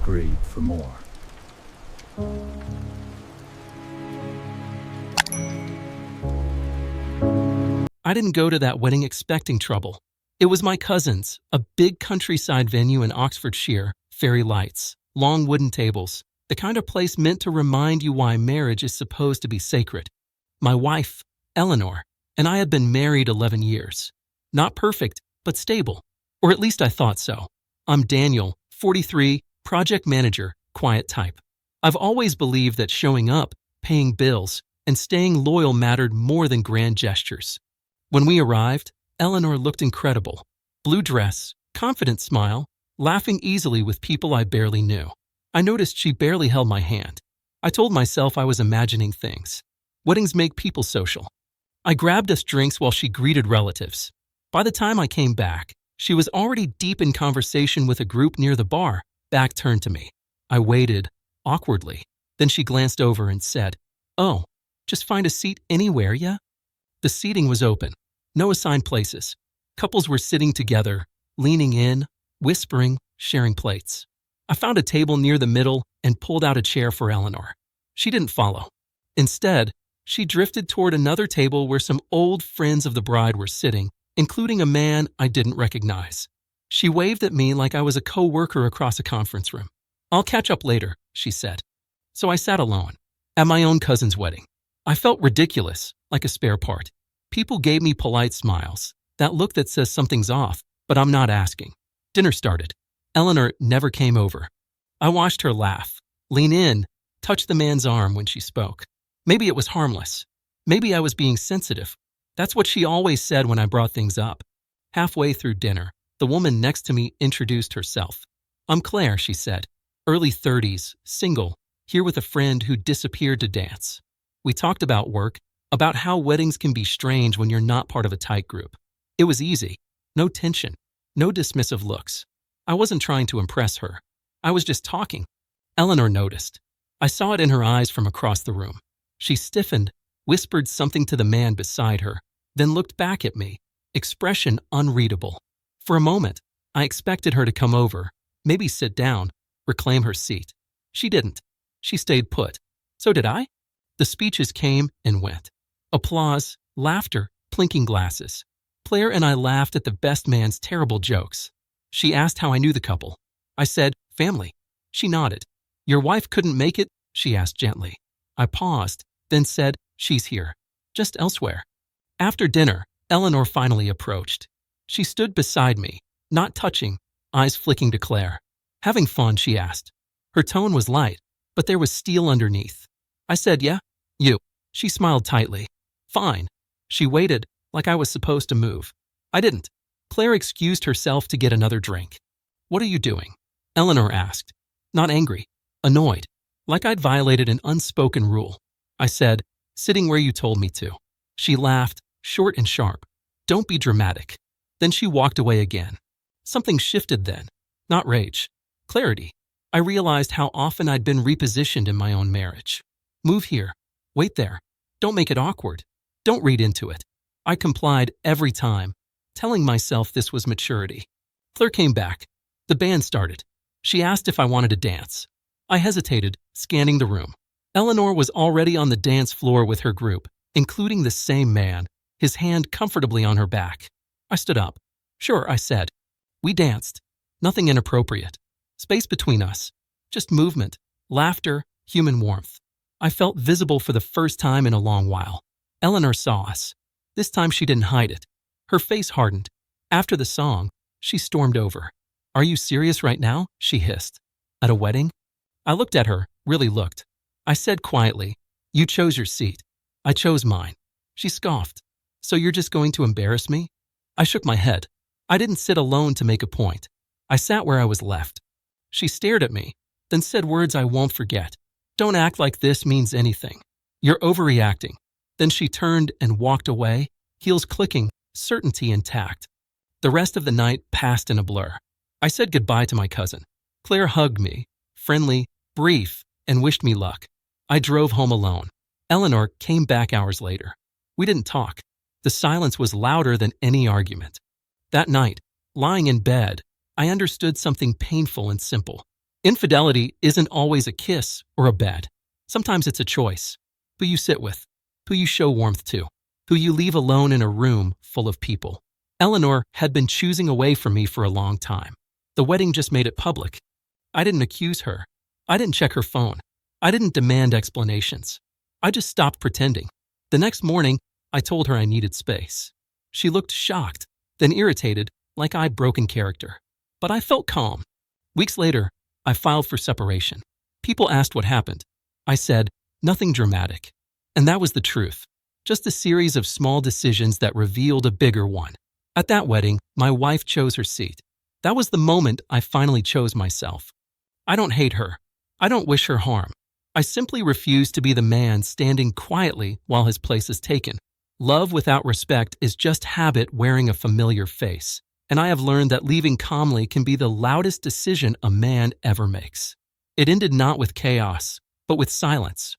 agreed for more. I didn't go to that wedding expecting trouble. It was my cousin's, a big countryside venue in Oxfordshire, fairy lights, long wooden tables, the kind of place meant to remind you why marriage is supposed to be sacred. My wife, Eleanor, and I had been married 11 years. Not perfect, but stable. Or at least I thought so. I'm Daniel, 43, project manager, quiet type. I've always believed that showing up, paying bills, and staying loyal mattered more than grand gestures. When we arrived, Eleanor looked incredible. Blue dress, confident smile, laughing easily with people I barely knew. I noticed she barely held my hand. I told myself I was imagining things. Weddings make people social. I grabbed us drinks while she greeted relatives. By the time I came back, she was already deep in conversation with a group near the bar, back turned to me. I waited, awkwardly. Then she glanced over and said, "Oh, just find a seat anywhere, yeah?" The seating was open. No assigned places. Couples were sitting together, leaning in, whispering, sharing plates. I found a table near the middle and pulled out a chair for Eleanor. She didn't follow. Instead, she drifted toward another table where some old friends of the bride were sitting, including a man I didn't recognize. She waved at me like I was a co-worker across a conference room. "I'll catch up later," she said. So I sat alone, at my own cousin's wedding. I felt ridiculous, like a spare part. People gave me polite smiles, that look that says something's off, but I'm not asking. Dinner started. Eleanor never came over. I watched her laugh, lean in, touch the man's arm when she spoke. Maybe it was harmless. Maybe I was being sensitive. That's what she always said when I brought things up. Halfway through dinner, the woman next to me introduced herself. "I'm Claire," she said. "Early 30s, single, here with a friend who disappeared to dance." We talked about work, about how weddings can be strange when you're not part of a tight group. It was easy. No tension. No dismissive looks. I wasn't trying to impress her. I was just talking. Eleanor noticed. I saw it in her eyes from across the room. She stiffened, whispered something to the man beside her, then looked back at me, expression unreadable. For a moment, I expected her to come over, maybe sit down, reclaim her seat. She didn't. She stayed put. So did I? The speeches came and went. Applause, laughter, plinking glasses. Claire and I laughed at the best man's terrible jokes. She asked how I knew the couple. I said, "Family." She nodded. "Your wife couldn't make it?" she asked gently. I paused, then said, "She's here, just elsewhere." After dinner, Eleanor finally approached. She stood beside me, not touching, eyes flicking to Claire. "Having fun?" she asked. Her tone was light, but there was steel underneath. I said, "Yeah, you." She smiled tightly. "Fine." She waited, like I was supposed to move. I didn't. Claire excused herself to get another drink. "What are you doing?" Eleanor asked. Not angry, annoyed, like I'd violated an unspoken rule. I said, "Sitting where you told me to." She laughed, short and sharp. "Don't be dramatic." Then she walked away again. Something shifted then. Not rage. Clarity. I realized how often I'd been repositioned in my own marriage. Move here. Wait there. Don't make it awkward. Don't read into it. I complied every time, telling myself this was maturity. Claire came back. The band started. She asked if I wanted to dance. I hesitated, scanning the room. Eleanor was already on the dance floor with her group, including the same man, his hand comfortably on her back. I stood up. "Sure," I said. We danced. Nothing inappropriate. Space between us. Just movement, laughter, human warmth. I felt visible for the first time in a long while. Eleanor saw us. This time she didn't hide it. Her face hardened. After the song, she stormed over. "Are you serious right now?" she hissed. "At a wedding?" I looked at her, really looked. I said quietly, "You chose your seat. I chose mine." She scoffed. "So you're just going to embarrass me?" I shook my head. I didn't sit alone to make a point. I sat where I was left. She stared at me, then said words I won't forget. "Don't act like this means anything. You're overreacting." Then she turned and walked away, heels clicking, certainty intact. The rest of the night passed in a blur. I said goodbye to my cousin. Claire hugged me, friendly, brief, and wished me luck. I drove home alone. Eleanor came back hours later. We didn't talk. The silence was louder than any argument. That night, lying in bed, I understood something painful and simple. Infidelity isn't always a kiss or a bed. Sometimes it's a choice. Who you sit with, who you show warmth to, who you leave alone in a room full of people. Eleanor had been choosing away from me for a long time. The wedding just made it public. I didn't accuse her. I didn't check her phone. I didn't demand explanations. I just stopped pretending. The next morning, I told her I needed space. She looked shocked, then irritated, like I'd broken character. But I felt calm. Weeks later, I filed for separation. People asked what happened. I said, nothing dramatic. And that was the truth. Just a series of small decisions that revealed a bigger one. At that wedding, my wife chose her seat. That was the moment I finally chose myself. I don't hate her. I don't wish her harm. I simply refuse to be the man standing quietly while his place is taken. Love without respect is just habit wearing a familiar face. And I have learned that leaving calmly can be the loudest decision a man ever makes. It ended not with chaos, but with silence.